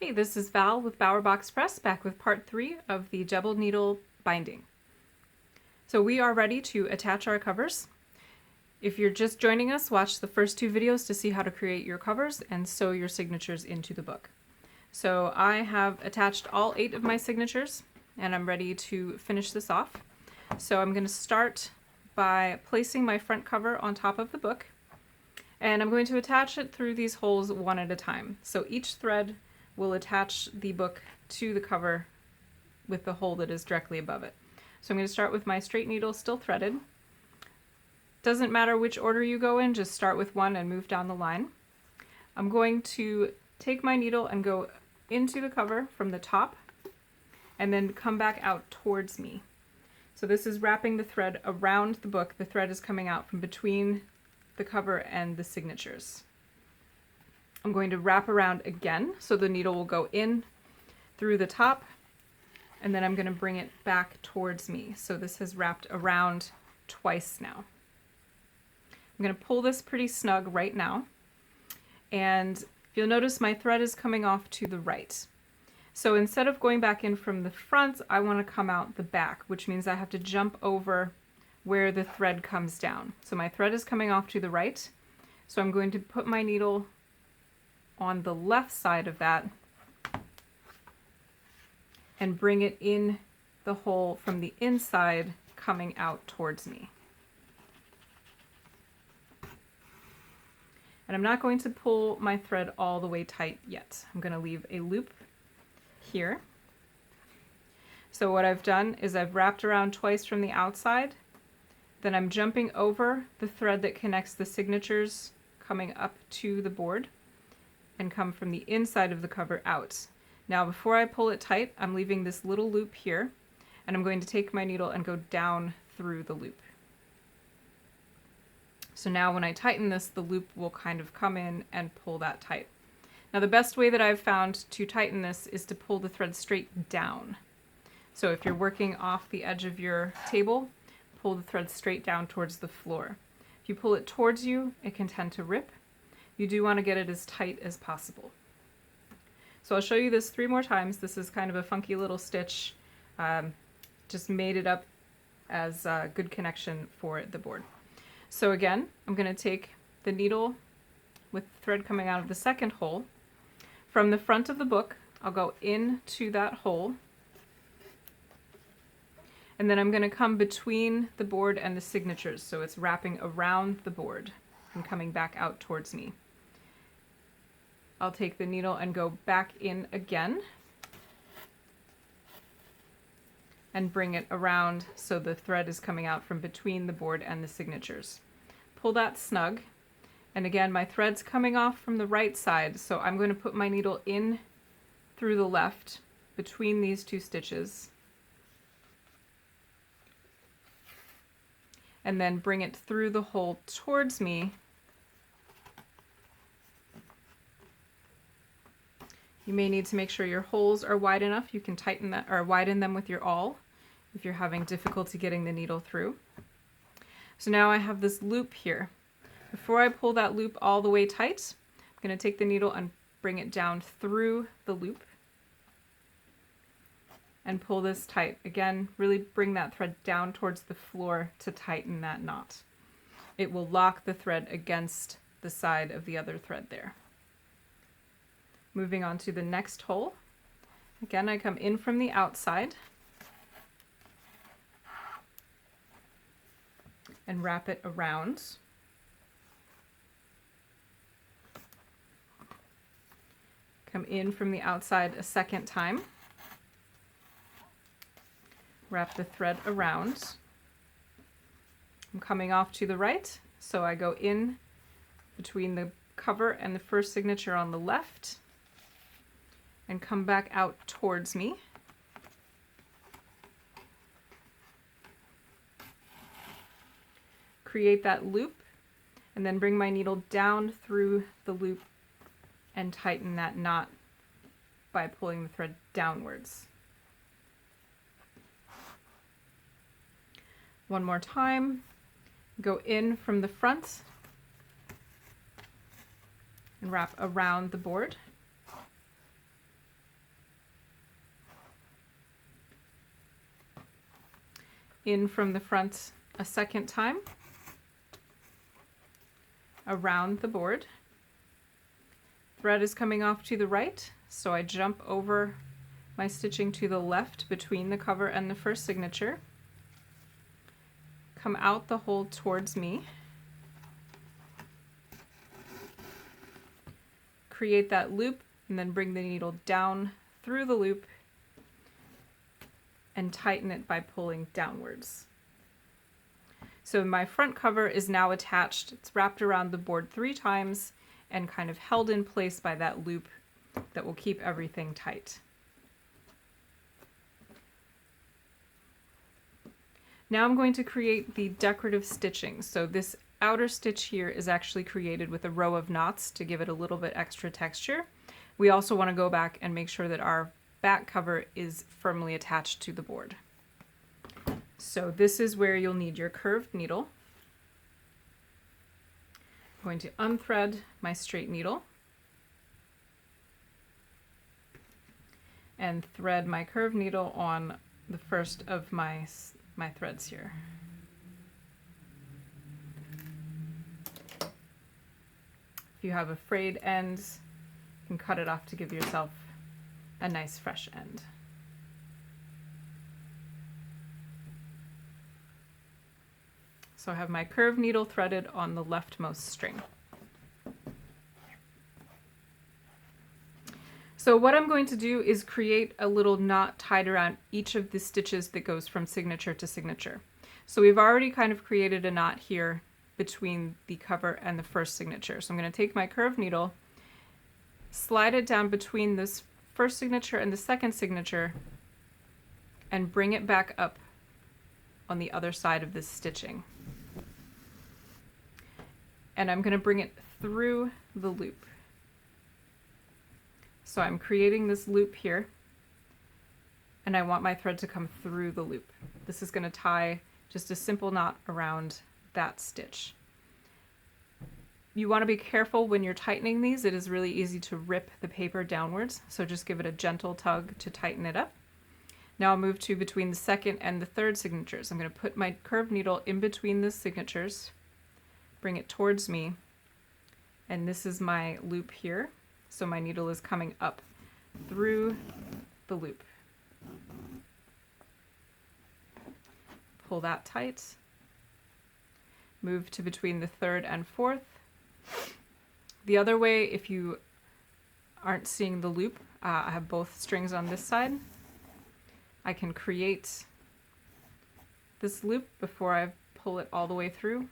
Hey, this is Val with Bower Box Press, back with part 3 of the double needle binding. So we are ready to attach our covers. If you're just joining us, watch the first 2 videos to see how to create your covers and sew your signatures into the book. So I have attached all 8 of my signatures and I'm ready to finish this off. So I'm going to start by placing my front cover on top of the book, and I'm going to attach it through these holes one at a time. So each thread will attach the book to the cover with the hole that is directly above it. So I'm going to start with my straight needle still threaded. Doesn't matter which order you go in, just start with one and move down the line. I'm going to take my needle and go into the cover from the top and then come back out towards me. So this is wrapping the thread around the book. The thread is coming out from between the cover and the signatures. I'm going to wrap around again, so the needle will go in through the top, and then I'm going to bring it back towards me. So this has wrapped around twice now. I'm going to pull this pretty snug right now, and you'll notice my thread is coming off to the right. So instead of going back in from the front, I want to come out the back, which means I have to jump over where the thread comes down. So my thread is coming off to the right, so I'm going to put my needle on the left side of that and bring it in the hole from the inside coming out towards me. And I'm not going to pull my thread all the way tight yet. I'm going to leave a loop here. So what I've done is I've wrapped around twice from the outside, then I'm jumping over the thread that connects the signatures coming up to the board and come from the inside of the cover out. Now before I pull it tight, I'm leaving this little loop here, and I'm going to take my needle and go down through the loop. So now when I tighten this, the loop will kind of come in and pull that tight. Now the best way that I've found to tighten this is to pull the thread straight down. So if you're working off the edge of your table, pull the thread straight down towards the floor. If you pull it towards you, it can tend to rip. You do want to get it as tight as possible. So I'll show you this 3 more times. This is kind of a funky little stitch. Just made it up as a good connection for the board. So again, I'm going to take the needle with the thread coming out of the second hole. From the front of the book, I'll go into that hole, and then I'm going to come between the board and the signatures, so it's wrapping around the board and coming back out towards me. I'll take the needle and go back in again and bring it around so the thread is coming out from between the board and the signatures. Pull that snug, and again my thread's coming off from the right side, so I'm going to put my needle in through the left between these 2 stitches and then bring it through the hole towards me. You may need to make sure your holes are wide enough. You can tighten that or widen them with your awl if you're having difficulty getting the needle through. So now I have this loop here. Before I pull that loop all the way tight, I'm going to take the needle and bring it down through the loop and pull this tight. Again, really bring that thread down towards the floor to tighten that knot. It will lock the thread against the side of the other thread there. Moving on to the next hole. Again, I come in from the outside and wrap it around. Come in from the outside a second time. Wrap the thread around. I'm coming off to the right, so I go in between the cover and the first signature on the left and come back out towards me. Create that loop and then bring my needle down through the loop and tighten that knot by pulling the thread downwards. One more time, go in from the front and wrap around the board. in from the front a second time around the board. Thread is coming off to the right, so I jump over my stitching to the left between the cover and the first signature. Come out the hole towards me. Create that loop and then bring the needle down through the loop and tighten it by pulling downwards. So my front cover is now attached. It's wrapped around the board 3 times and kind of held in place by that loop that will keep everything tight. Now I'm going to create the decorative stitching. So this outer stitch here is actually created with a row of knots to give it a little bit extra texture. We also want to go back and make sure that our back cover is firmly attached to the board. So this is where you'll need your curved needle. I'm going to unthread my straight needle and thread my curved needle on the first of my threads here. If you have a frayed end, you can cut it off to give yourself a nice fresh end. So I have my curved needle threaded on the leftmost string. So what I'm going to do is create a little knot tied around each of the stitches that goes from signature to signature. So we've already kind of created a knot here between the cover and the first signature. So I'm going to take my curved needle, slide it down between this first signature and the second signature, and bring it back up on the other side of this stitching. And I'm going to bring it through the loop. So I'm creating this loop here, and I want my thread to come through the loop. This is going to tie just a simple knot around that stitch. You want to be careful when you're tightening these. It is really easy to rip the paper downwards, so just give it a gentle tug to tighten it up. Now I'll move to between the second and the third signatures. I'm going to put my curved needle in between the signatures, bring it towards me, and this is my loop here. So my needle is coming up through the loop. Pull that tight. Move to between the third and fourth. The other way, if you aren't seeing the loop, I have both strings on this side. I can create this loop before I pull it all the way through.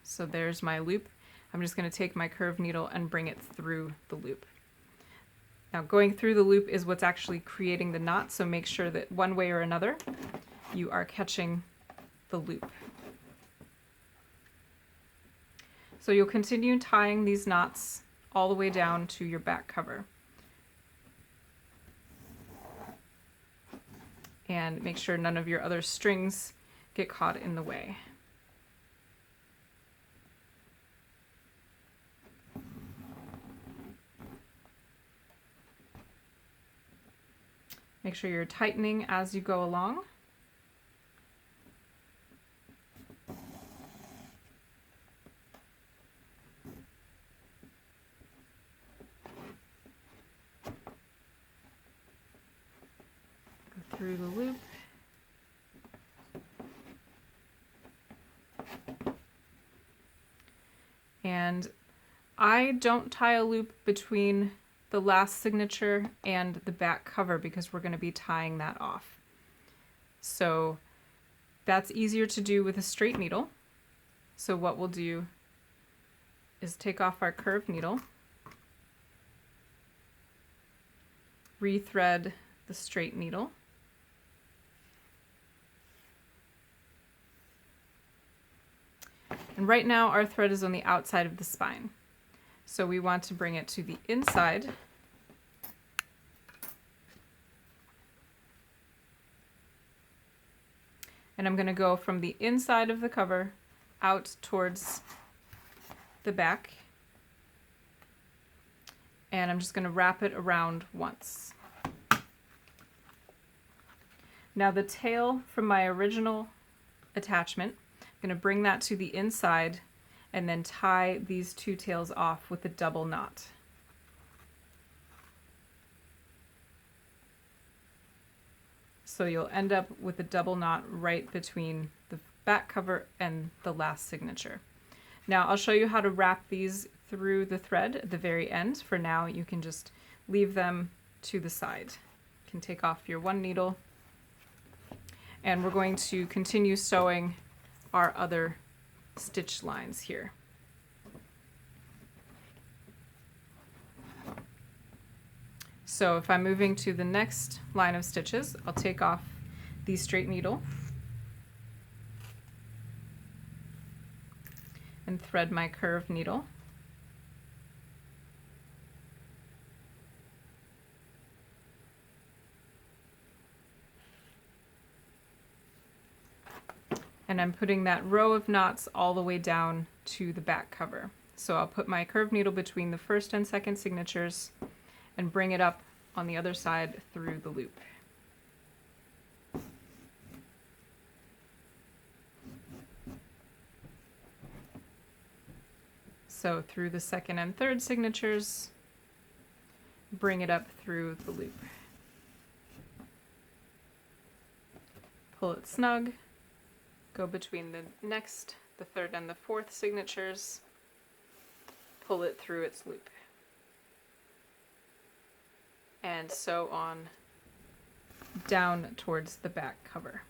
So there's my loop. I'm just going to take my curved needle and bring it through the loop. Now going through the loop is what's actually creating the knot, so make sure that one way or another you are catching the loop. So you'll continue tying these knots all the way down to your back cover. And make sure none of your other strings get caught in the way. Make sure you're tightening as you go along. Go through the loop. And I don't tie a loop between the last signature and the back cover because we're going to be tying that off. So that's easier to do with a straight needle. So what we'll do is take off our curved needle, rethread the straight needle, and right now our thread is on the outside of the spine. So we want to bring it to the inside. And I'm going to go from the inside of the cover out towards the back. And I'm just going to wrap it around once. Now the tail from my original attachment, I'm going to bring that to the inside and then tie these two tails off with a double knot. So you'll end up with a double knot right between the back cover and the last signature. Now I'll show you how to wrap these through the thread at the very end. For now, you can just leave them to the side. You can take off your one needle, and we're going to continue sewing our other stitch lines here. So if I'm moving to the next line of stitches, I'll take off the straight needle and thread my curved needle. And I'm putting that row of knots all the way down to the back cover. So I'll put my curved needle between the first and second signatures and bring it up on the other side through the loop. So through the second and third signatures, bring it up through the loop. Pull it snug, go between the third and the fourth signatures, pull it through its loop. And sew on down towards the back cover.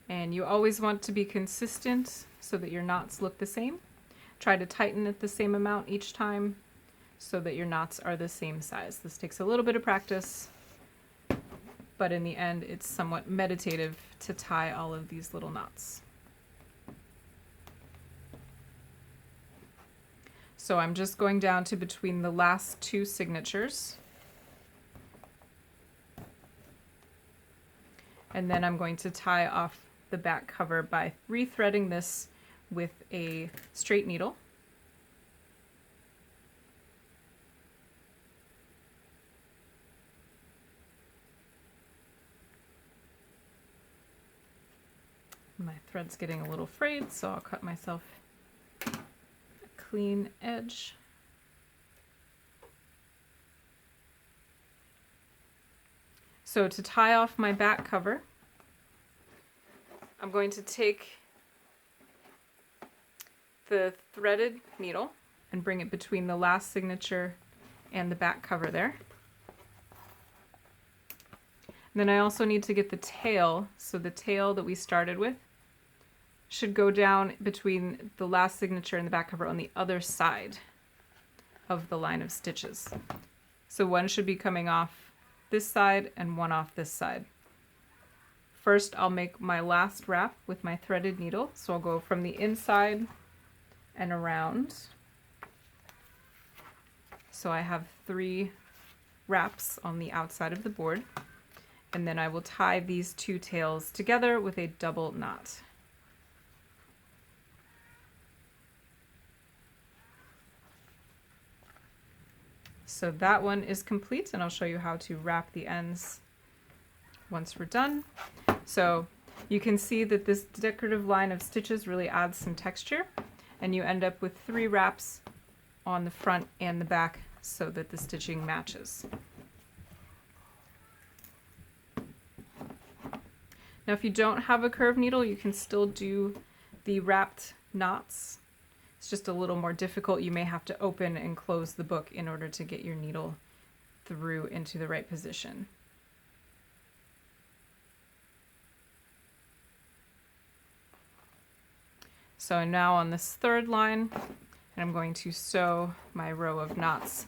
And you always want to be consistent so that your knots look the same. Try to tighten it the same amount each time so that your knots are the same size. This takes a little bit of practice, but in the end it's somewhat meditative to tie all of these little knots. So I'm just going down to between the last two signatures. And then I'm going to tie off the back cover by rethreading this with a straight needle. My thread's getting a little frayed, so I'll cut myself clean edge. So to tie off my back cover, I'm going to take the threaded needle and bring it between the last signature and the back cover there. And then I also need to get the tail, so the tail that we started with should go down between the last signature and the back cover on the other side of the line of stitches. So one should be coming off this side and one off this side. First, I'll make my last wrap with my threaded needle. So I'll go from the inside and around. So I have 3 wraps on the outside of the board. And then I will tie these two tails together with a double knot. So that one is complete, and I'll show you how to wrap the ends once we're done. So you can see that this decorative line of stitches really adds some texture, and you end up with 3 wraps on the front and the back so that the stitching matches. Now if you don't have a curved needle, you can still do the wrapped knots. It's just a little more difficult. You may have to open and close the book in order to get your needle through into the right position. So I'm now on this third line, and I'm going to sew my row of knots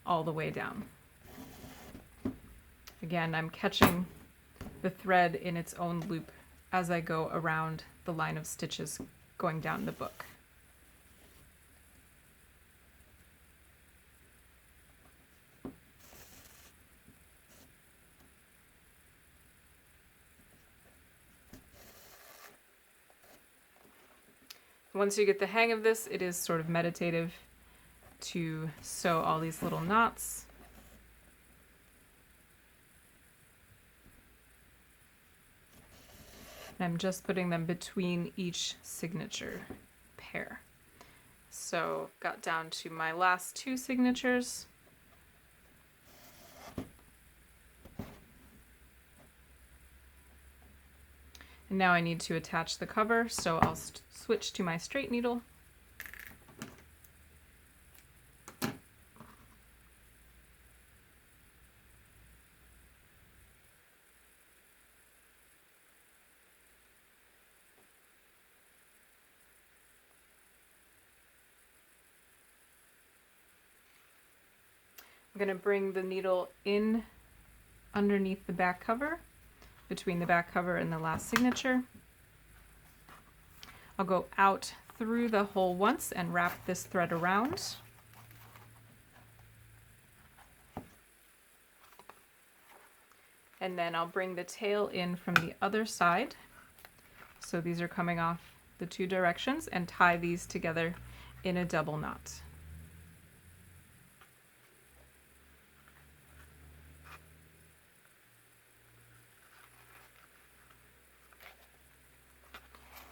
all the way down. Again, I'm catching the thread in its own loop as I go around the line of stitches going down the book. Once you get the hang of this, it is sort of meditative to sew all these little knots. And I'm just putting them between each signature pair. So got down to my last 2 signatures. And now I need to attach the cover, so I'll switch to my straight needle. I'm going to bring the needle in underneath the back cover, between the back cover and the last signature. I'll go out through the hole once and wrap this thread around. And then I'll bring the tail in from the other side. So these are coming off the 2 directions, and tie these together in a double knot.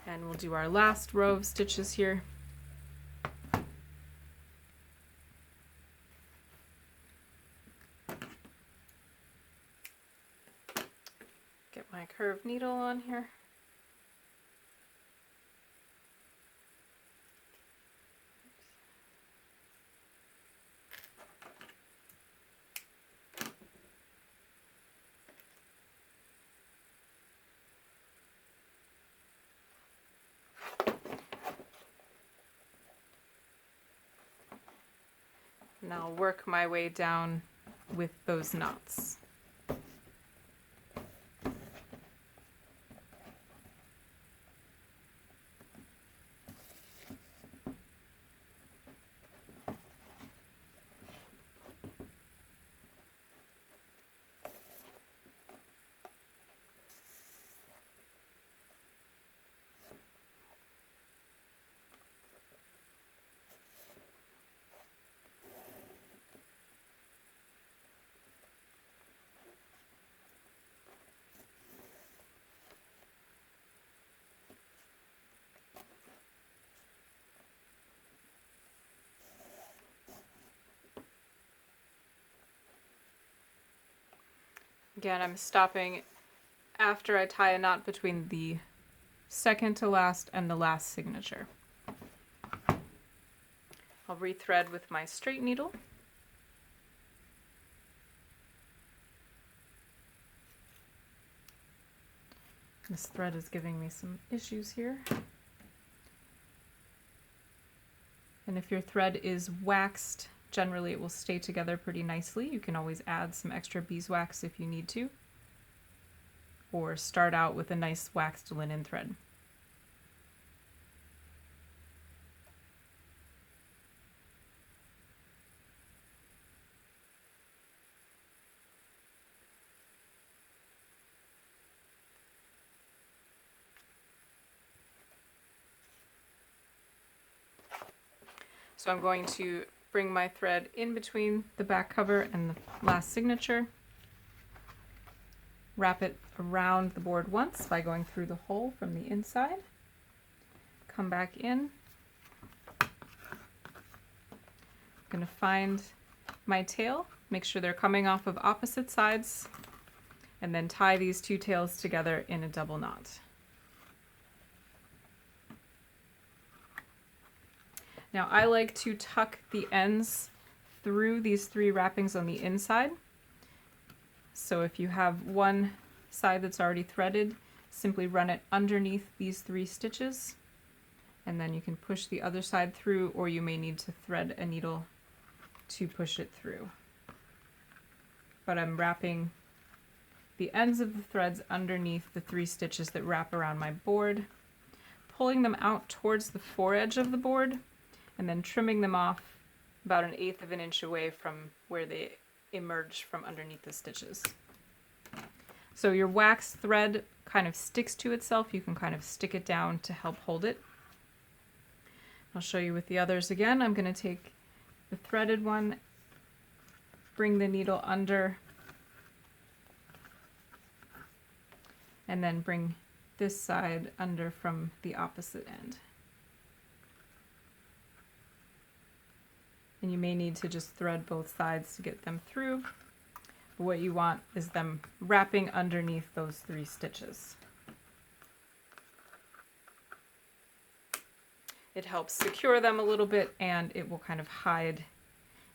And we'll do our last row of stitches here. Get my curved needle on here. And I'll work my way down with those knots. Again, I'm stopping after I tie a knot between the second to last and the last signature. I'll rethread with my straight needle. This thread is giving me some issues here. And if your thread is waxed, generally it will stay together pretty nicely. You can always add some extra beeswax if you need to, or start out with a nice waxed linen thread. So I'm going to bring my thread in between the back cover and the last signature, wrap it around the board once by going through the hole from the inside, come back in. I'm going to find my tail, make sure they're coming off of opposite sides, and then tie these 2 tails together in a double knot. Now I like to tuck the ends through these 3 wrappings on the inside. So if you have one side that's already threaded, simply run it underneath these 3 stitches, and then you can push the other side through, or you may need to thread a needle to push it through. But I'm wrapping the ends of the threads underneath the 3 stitches that wrap around my board, pulling them out towards the foredge of the board, and then trimming them off about 1/8 of an inch away from where they emerge from underneath the stitches. So your wax thread kind of sticks to itself. You can kind of stick it down to help hold it. I'll show you with the others again. I'm going to take the threaded one, bring the needle under, and then bring this side under from the opposite end. And you may need to just thread both sides to get them through. But what you want is them wrapping underneath those 3 stitches. It helps secure them a little bit, and it will kind of hide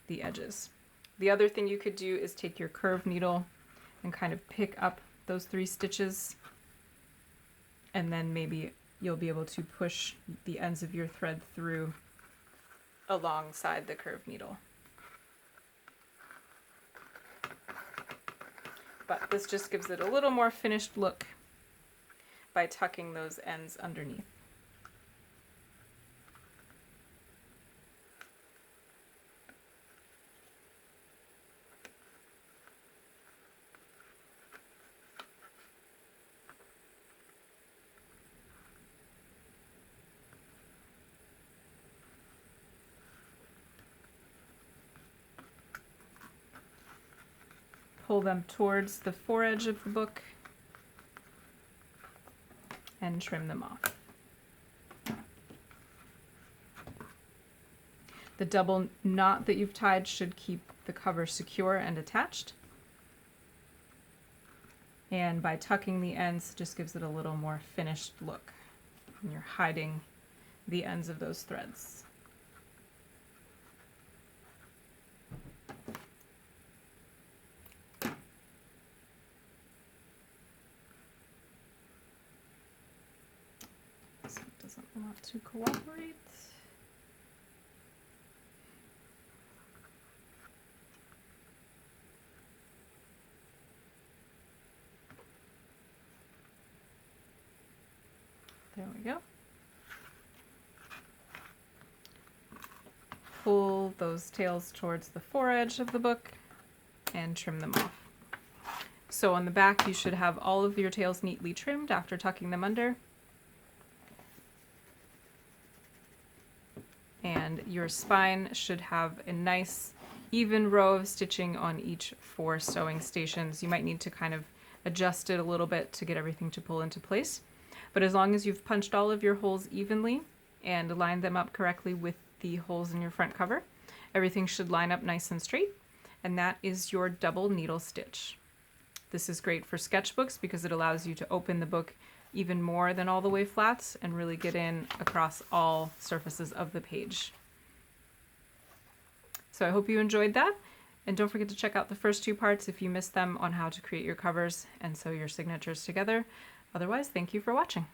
the edges. The other thing you could do is take your curved needle and kind of pick up those 3 stitches, and then maybe you'll be able to push the ends of your thread through alongside the curved needle. But this just gives it a little more finished look by tucking those ends underneath. Pull them towards the foredge of the book and trim them off. The double knot that you've tied should keep the cover secure and attached. And by tucking the ends, just gives it a little more finished look. And you're hiding the ends of those threads. Doesn't want to cooperate. There we go. Pull those tails towards the foredge of the book and trim them off. So on the back you should have all of your tails neatly trimmed after tucking them under. And your spine should have a nice even row of stitching on each 4 sewing stations. You might need to kind of adjust it a little bit to get everything to pull into place. But as long as you've punched all of your holes evenly and lined them up correctly with the holes in your front cover, everything should line up nice and straight. And that is your double needle stitch. This is great for sketchbooks because it allows you to open the book even more than all the way flat and really get in across all surfaces of the page. So I hope you enjoyed that, and don't forget to check out the first 2 parts if you missed them on how to create your covers and sew your signatures together. Otherwise, thank you for watching.